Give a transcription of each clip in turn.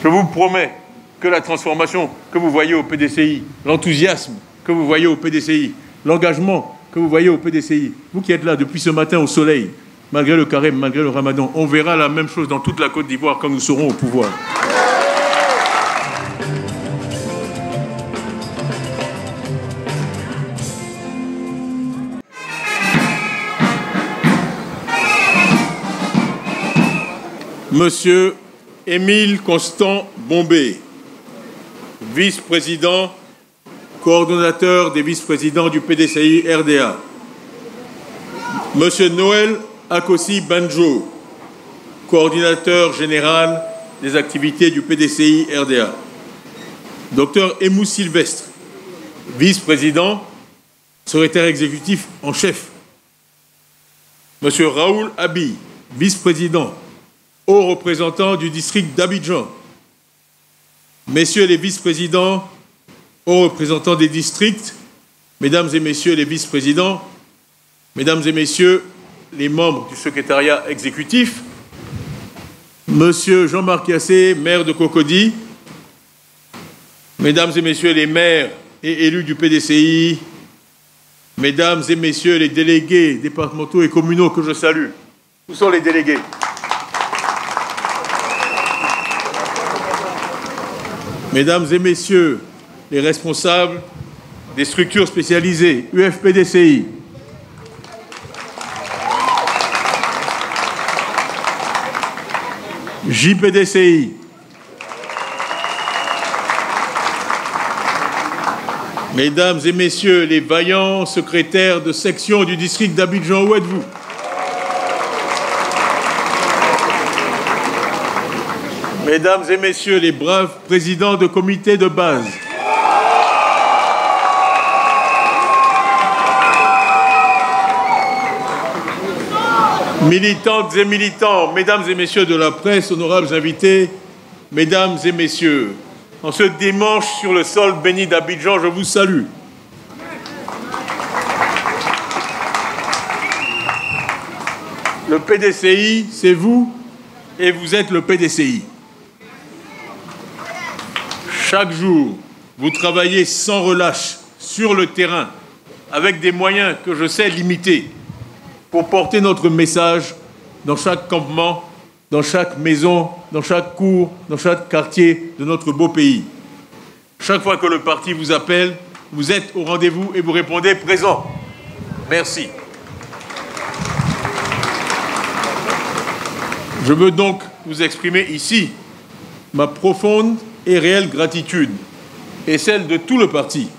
Je vous promets que la transformation que vous voyez au PDCI, l'enthousiasme que vous voyez au PDCI, l'engagement que vous voyez au PDCI, vous qui êtes là depuis ce matin au soleil, malgré le carême, malgré le ramadan, on verra la même chose dans toute la Côte d'Ivoire quand nous serons au pouvoir. Monsieur Émile Constant Bombé, vice-président, coordonnateur des vice-présidents du PDCI RDA. Monsieur Noël Akossi Banjo, coordinateur général des activités du PDCI RDA. Docteur Emou Sylvestre, vice-président, secrétaire exécutif en chef. Monsieur Raoul Abi, vice-président, haut représentant du district d'Abidjan. Messieurs les vice-présidents, hauts représentants des districts, mesdames et messieurs les vice-présidents, mesdames et messieurs les membres du secrétariat exécutif, monsieur Jean-Marc Yassé, maire de Cocody, mesdames et messieurs les maires et élus du PDCI, mesdames et messieurs les délégués départementaux et communaux que je salue. Où sont les délégués ? Mesdames et messieurs les responsables des structures spécialisées, UFPDCI, JPDCI, mesdames et messieurs les vaillants secrétaires de section du district d'Abidjan, où êtes-vous ? Mesdames et messieurs les braves présidents de comités de base, militantes et militants, mesdames et messieurs de la presse, honorables invités, mesdames et messieurs, en ce dimanche sur le sol béni d'Abidjan, je vous salue. Le PDCI, c'est vous et vous êtes le PDCI. Chaque jour, vous travaillez sans relâche sur le terrain, avec des moyens que je sais limités, pour porter notre message dans chaque campement, dans chaque maison, dans chaque cour, dans chaque quartier de notre beau pays. Chaque fois que le parti vous appelle, vous êtes au rendez-vous et vous répondez présent. Merci. Je veux donc vous exprimer ici ma profonde et réelle gratitude, et celle de tout le parti,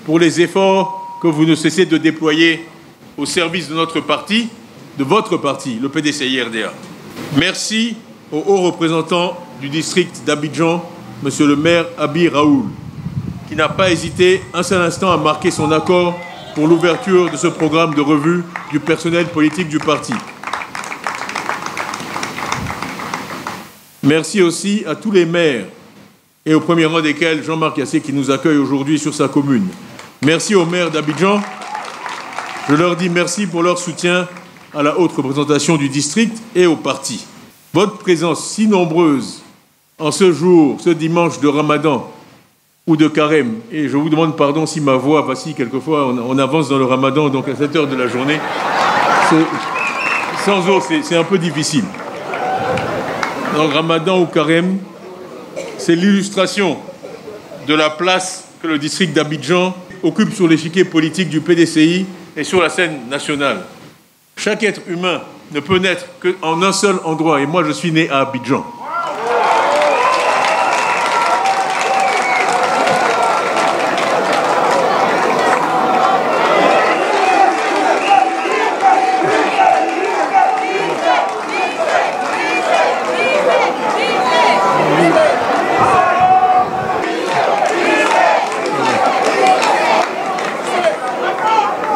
pour les efforts que vous ne cessez de déployer au service de notre parti, de votre parti, le PDCI RDA. Merci au haut représentant du district d'Abidjan, monsieur le maire Abi Raoul, qui n'a pas hésité un seul instant à marquer son accord pour l'ouverture de ce programme de revue du personnel politique du parti. Merci aussi à tous les maires, et au premier rang desquels Jean-Marc Yassé qui nous accueille aujourd'hui sur sa commune. Merci aux maires d'Abidjan. Je leur dis merci pour leur soutien à la haute représentation du district et au parti. Votre présence si nombreuse en ce jour, ce dimanche de Ramadan ou de Carême, et je vous demande pardon si ma voix vacille quelquefois, on avance dans le Ramadan, donc à cette heure de la journée, sans eau, c'est un peu difficile. Donc Ramadan ou Carême, c'est l'illustration de la place que le district d'Abidjan occupe sur l'échiquier politique du PDCI et sur la scène nationale. Chaque être humain ne peut naître qu'en un seul endroit, et moi je suis né à Abidjan.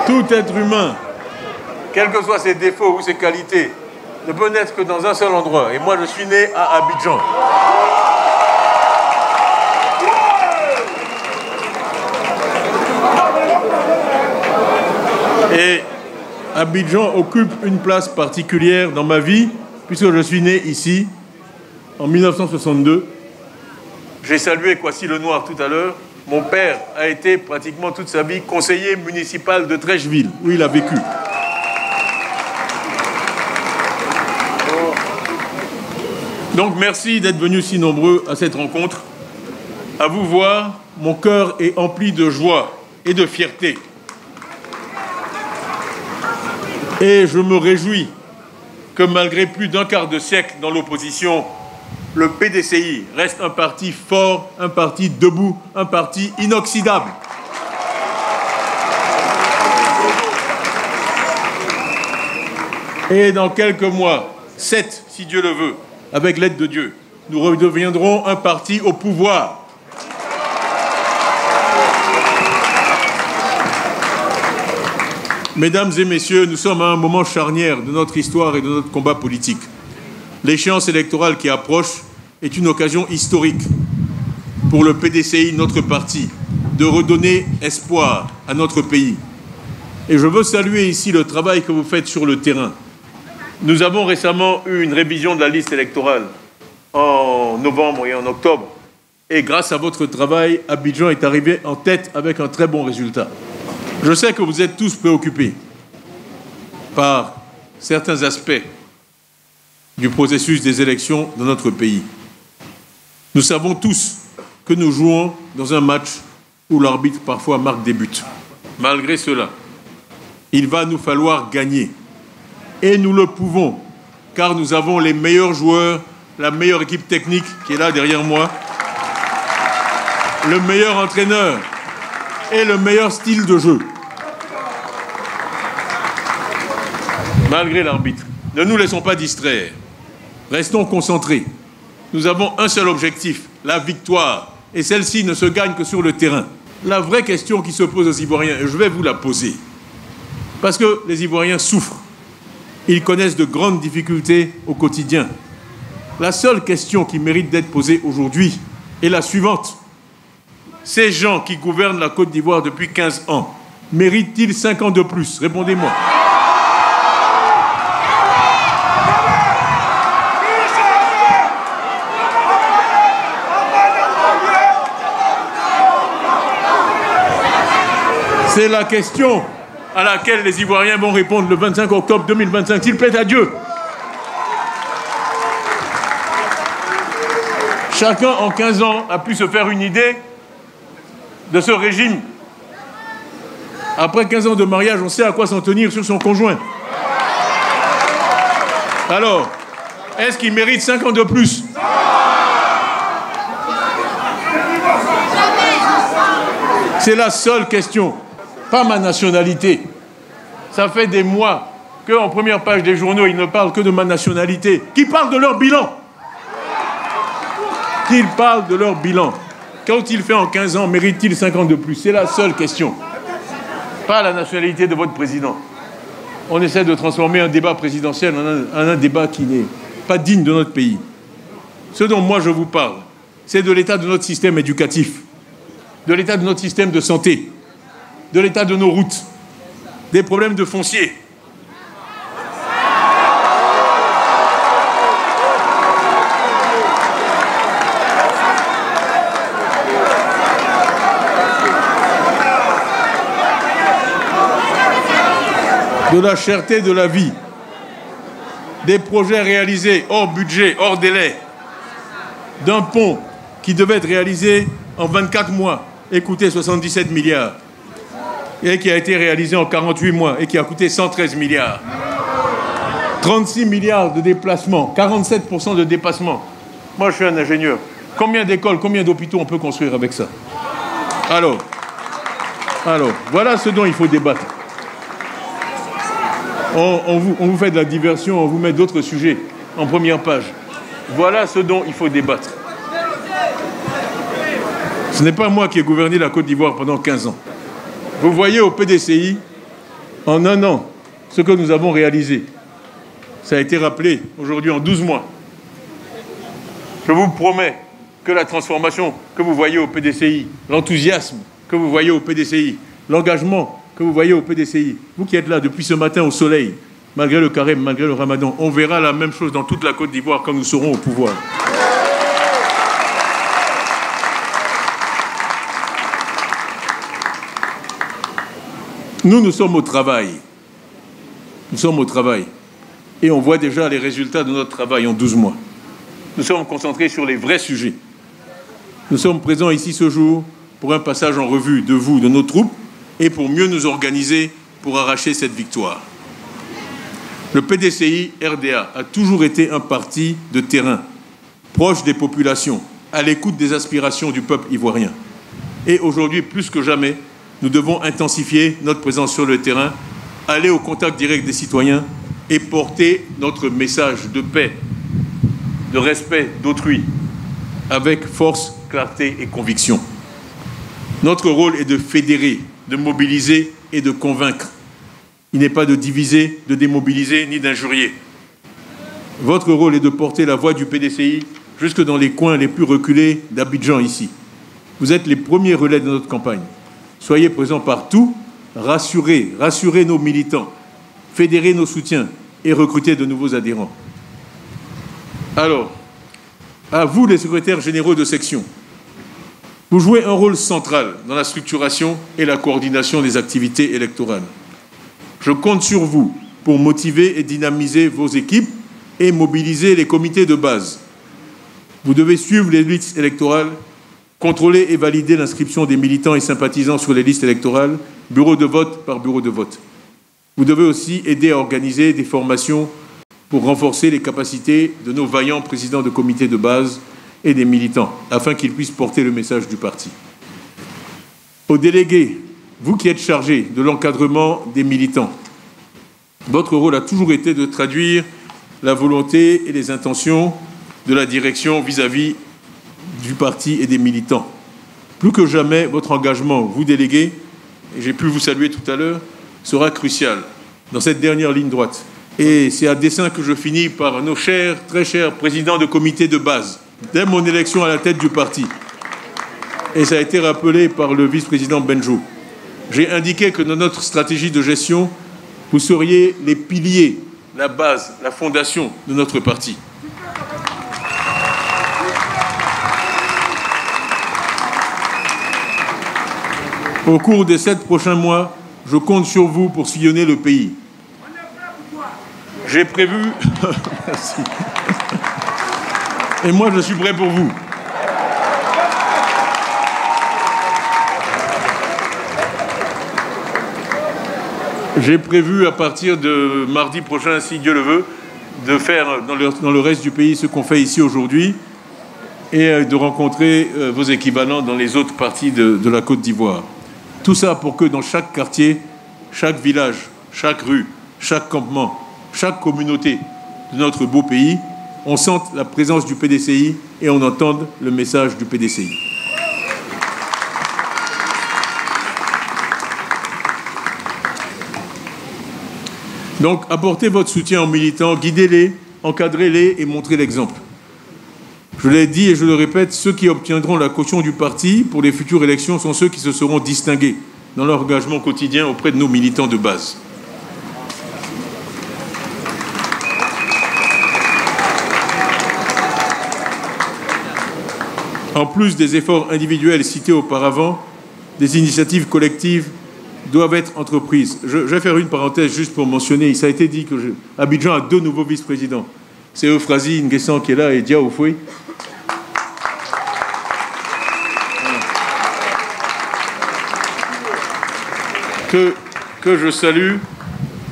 Tout être humain, quels que soient ses défauts ou ses qualités, ne peut naître que dans un seul endroit. Et moi, je suis né à Abidjan. Et Abidjan occupe une place particulière dans ma vie, puisque je suis né ici, en 1962, J'ai salué Kwasi Lenoir tout à l'heure. Mon père a été pratiquement toute sa vie conseiller municipal de Trècheville, où il a vécu. Donc merci d'être venus si nombreux à cette rencontre. À vous voir, mon cœur est empli de joie et de fierté. Et je me réjouis que malgré plus d'un quart de siècle dans l'opposition, le PDCI reste un parti fort, un parti debout, un parti inoxydable. Et dans quelques mois, 7 si Dieu le veut, avec l'aide de Dieu, nous redeviendrons un parti au pouvoir. Mesdames et messieurs, nous sommes à un moment charnière de notre histoire et de notre combat politique. L'échéance électorale qui approche est une occasion historique pour le PDCI, notre parti, de redonner espoir à notre pays. Et je veux saluer ici le travail que vous faites sur le terrain. Nous avons récemment eu une révision de la liste électorale en novembre et en octobre. Et grâce à votre travail, Abidjan est arrivé en tête avec un très bon résultat. Je sais que vous êtes tous préoccupés par certains aspects du processus des élections dans notre pays. Nous savons tous que nous jouons dans un match où l'arbitre parfois marque des buts. Malgré cela, il va nous falloir gagner. Et nous le pouvons, car nous avons les meilleurs joueurs, la meilleure équipe technique qui est là derrière moi, le meilleur entraîneur et le meilleur style de jeu. Malgré l'arbitre, ne nous laissons pas distraire. Restons concentrés. Nous avons un seul objectif, la victoire. Et celle-ci ne se gagne que sur le terrain. La vraie question qui se pose aux Ivoiriens, et je vais vous la poser, parce que les Ivoiriens souffrent. Ils connaissent de grandes difficultés au quotidien. La seule question qui mérite d'être posée aujourd'hui est la suivante. Ces gens qui gouvernent la Côte d'Ivoire depuis 15 ans, méritent-ils 5 ans de plus? Répondez-moi. C'est la question à laquelle les Ivoiriens vont répondre le 25 octobre 2025, s'il plaît à Dieu. Chacun, en 15 ans, a pu se faire une idée de ce régime. Après 15 ans de mariage, on sait à quoi s'en tenir sur son conjoint. Alors, est-ce qu'il mérite 5 ans de plus? C'est la seule question. Pas ma nationalité. Ça fait des mois qu'en première page des journaux, ils ne parlent que de ma nationalité. Qu'ils parlent de leur bilan. Qu'ils parlent de leur bilan. Quand il fait en 15 ans, mérite-t-il 5 ans de plus? C'est la seule question. Pas la nationalité de votre président. On essaie de transformer un débat présidentiel en un débat qui n'est pas digne de notre pays. Ce dont moi je vous parle, c'est de l'état de notre système éducatif, de l'état de notre système de santé, de l'état de nos routes, des problèmes de foncier. De la cherté de la vie, des projets réalisés hors budget, hors délai, d'un pont qui devait être réalisé en 24 mois et coûter 77 milliards. Et qui a été réalisé en 48 mois et qui a coûté 113 milliards. 36 milliards de déplacements, 47% de dépassement. Moi, je suis un ingénieur. Combien d'écoles, combien d'hôpitaux on peut construire avec ça? Alors, voilà ce dont il faut débattre. On vous fait de la diversion, on vous met d'autres sujets en première page. Voilà ce dont il faut débattre. Ce n'est pas moi qui ai gouverné la Côte d'Ivoire pendant 15 ans. Vous voyez au PDCI, en un an, ce que nous avons réalisé. Ça a été rappelé aujourd'hui en 12 mois. Je vous promets que la transformation que vous voyez au PDCI, l'enthousiasme que vous voyez au PDCI, l'engagement que vous voyez au PDCI, vous qui êtes là depuis ce matin au soleil, malgré le carême, malgré le ramadan, on verra la même chose dans toute la Côte d'Ivoire quand nous serons au pouvoir. Nous sommes au travail. Nous sommes au travail. Et on voit déjà les résultats de notre travail en 12 mois. Nous sommes concentrés sur les vrais sujets. Nous sommes présents ici ce jour pour un passage en revue de vous, de nos troupes, et pour mieux nous organiser pour arracher cette victoire. Le PDCI RDA a toujours été un parti de terrain, proche des populations, à l'écoute des aspirations du peuple ivoirien. Et aujourd'hui, plus que jamais, nous devons intensifier notre présence sur le terrain, aller au contact direct des citoyens et porter notre message de paix, de respect d'autrui, avec force, clarté et conviction. Notre rôle est de fédérer, de mobiliser et de convaincre. Il n'est pas de diviser, de démobiliser, ni d'injurier. Votre rôle est de porter la voix du PDCI jusque dans les coins les plus reculés d'Abidjan ici. Vous êtes les premiers relais de notre campagne. Soyez présents partout, rassurez nos militants, fédérez nos soutiens et recrutez de nouveaux adhérents. Alors, à vous les secrétaires généraux de section, vous jouez un rôle central dans la structuration et la coordination des activités électorales. Je compte sur vous pour motiver et dynamiser vos équipes et mobiliser les comités de base. Vous devez suivre les listes électorales, contrôler et valider l'inscription des militants et sympathisants sur les listes électorales, bureau de vote par bureau de vote. Vous devez aussi aider à organiser des formations pour renforcer les capacités de nos vaillants présidents de comités de base et des militants, afin qu'ils puissent porter le message du parti. Aux délégués, vous qui êtes chargés de l'encadrement des militants, votre rôle a toujours été de traduire la volonté et les intentions de la direction vis-à-vis du parti et des militants. Plus que jamais, votre engagement, vous délégués, et j'ai pu vous saluer tout à l'heure, sera crucial dans cette dernière ligne droite. Et c'est à dessein que je finis par nos chers, très chers présidents de comité de base, dès mon élection à la tête du parti. Et ça a été rappelé par le vice-président Benjo. J'ai indiqué que dans notre stratégie de gestion, vous seriez les piliers, la base, la fondation de notre parti. Au cours des 7 prochains mois, je compte sur vous pour sillonner le pays. J'ai prévu... Merci. Et moi, je suis prêt pour vous. J'ai prévu, à partir de mardi prochain, si Dieu le veut, de faire dans le reste du pays ce qu'on fait ici aujourd'hui et de rencontrer vos équivalents dans les autres parties de la Côte d'Ivoire. Tout ça pour que dans chaque quartier, chaque village, chaque rue, chaque campement, chaque communauté de notre beau pays, on sente la présence du PDCI et on entende le message du PDCI. Donc, apportez votre soutien aux militants, guidez-les, encadrez-les et montrez l'exemple. Je l'ai dit et je le répète, ceux qui obtiendront la caution du parti pour les futures élections sont ceux qui se seront distingués dans leur engagement quotidien auprès de nos militants de base. En plus des efforts individuels cités auparavant, des initiatives collectives doivent être entreprises. Je vais faire une parenthèse juste pour mentionner, ça a été dit que Abidjan a 2 nouveaux vice-présidents. C'est Euphrasi Nguessan qui est là et Dia Oufoué. Que je salue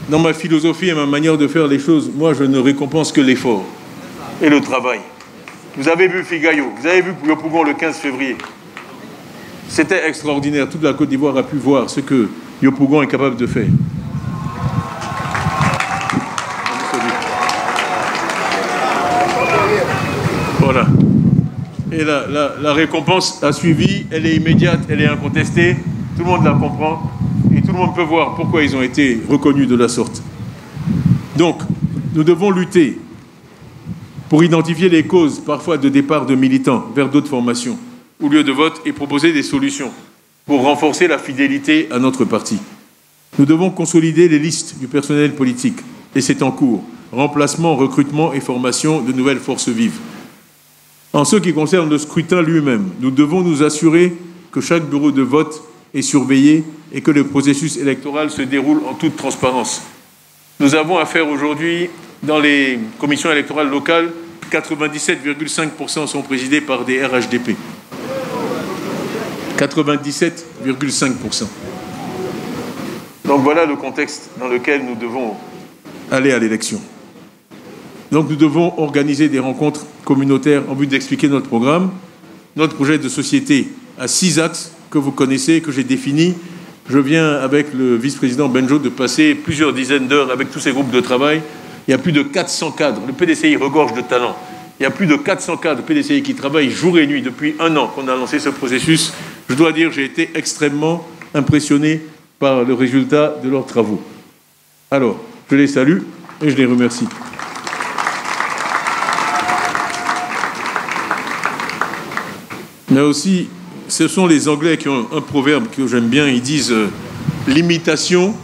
dans ma philosophie et ma manière de faire les choses. Moi, je ne récompense que l'effort et le travail. Vous avez vu Figayo, vous avez vu Yopougon le 15 février. C'était extraordinaire. Toute la Côte d'Ivoire a pu voir ce que Yopougon est capable de faire. Voilà. Et la récompense a suivi, elle est immédiate, elle est incontestée, tout le monde la comprend et tout le monde peut voir pourquoi ils ont été reconnus de la sorte. Donc, nous devons lutter pour identifier les causes parfois de départ de militants vers d'autres formations ou lieux de vote et proposer des solutions pour renforcer la fidélité à notre parti. Nous devons consolider les listes du personnel politique et c'est en cours. Remplacement, recrutement et formation de nouvelles forces vives. En ce qui concerne le scrutin lui-même, nous devons nous assurer que chaque bureau de vote et surveillée et que le processus électoral se déroule en toute transparence. Nous avons affaire aujourd'hui, dans les commissions électorales locales, 97,5% sont présidés par des RHDP. 97,5%. Donc voilà le contexte dans lequel nous devons aller à l'élection. Donc nous devons organiser des rencontres communautaires en vue d'expliquer notre programme. Notre projet de société a 6 axes que vous connaissez, que j'ai définis. Je viens avec le vice-président Benjo de passer plusieurs dizaines d'heures avec tous ces groupes de travail. Il y a plus de 400 cadres. Le PDCI regorge de talents. Il y a plus de 400 cadres PDCI qui travaillent jour et nuit depuis 1 an qu'on a lancé ce processus. Je dois dire, j'ai été extrêmement impressionné par le résultat de leurs travaux. Alors, je les salue et je les remercie. Mais aussi, ce sont les Anglais qui ont un proverbe que j'aime bien. Ils disent « l'imitation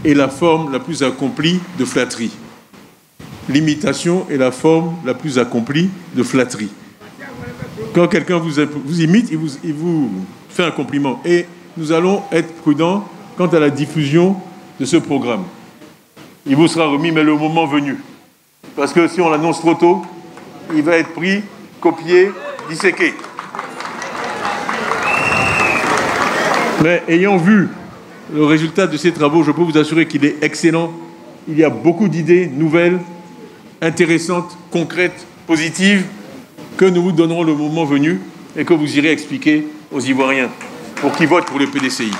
est la forme la plus accomplie de flatterie ». L'imitation est la forme la plus accomplie de flatterie. Quand quelqu'un vous imite, il vous fait un compliment. Et nous allons être prudents quant à la diffusion de ce programme. Il vous sera remis, mais le moment venu. Parce que si on l'annonce trop tôt, il va être pris, copié, disséqué. Mais ayant vu le résultat de ces travaux, je peux vous assurer qu'il est excellent. Il y a beaucoup d'idées nouvelles, intéressantes, concrètes, positives, que nous vous donnerons le moment venu et que vous irez expliquer aux Ivoiriens pour qu'ils votent pour le PDCI.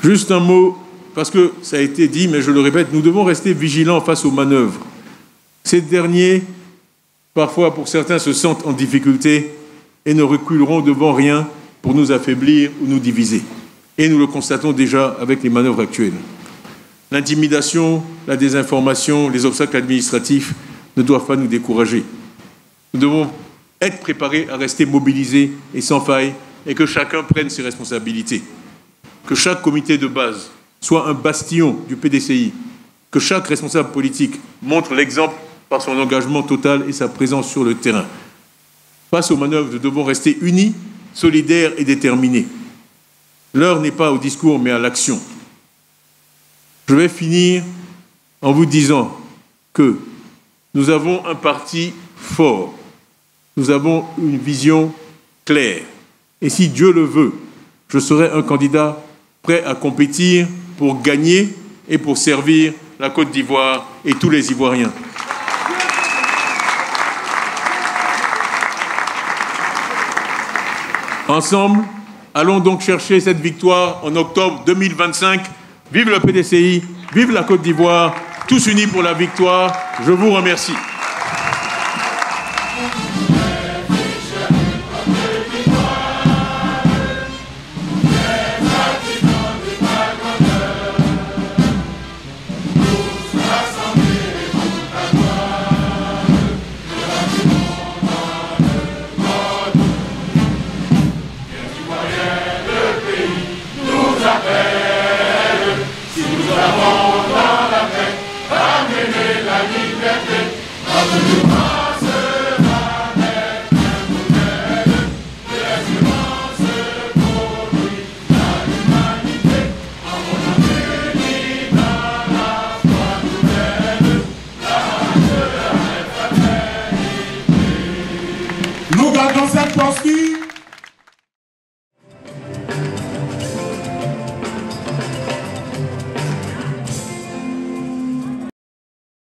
Juste un mot, parce que ça a été dit, mais je le répète, nous devons rester vigilants face aux manœuvres. Ces derniers, parfois pour certains, se sentent en difficulté et ne reculeront devant rien pour nous affaiblir ou nous diviser. Et nous le constatons déjà avec les manœuvres actuelles. L'intimidation, la désinformation, les obstacles administratifs ne doivent pas nous décourager. Nous devons être préparés à rester mobilisés et sans faille et que chacun prenne ses responsabilités. Que chaque comité de base soit un bastion du PDCI, que chaque responsable politique montre l'exemple par son engagement total et sa présence sur le terrain. Face aux manœuvres, nous devons rester unis, solidaires et déterminés. L'heure n'est pas au discours, mais à l'action. Je vais finir en vous disant que nous avons un parti fort. Nous avons une vision claire. Et si Dieu le veut, je serai un candidat prêt à compétir pour gagner et pour servir la Côte d'Ivoire et tous les Ivoiriens. Ensemble, allons donc chercher cette victoire en octobre 2025. Vive le PDCI, vive la Côte d'Ivoire, tous unis pour la victoire. Je vous remercie. Nous gardons cette posture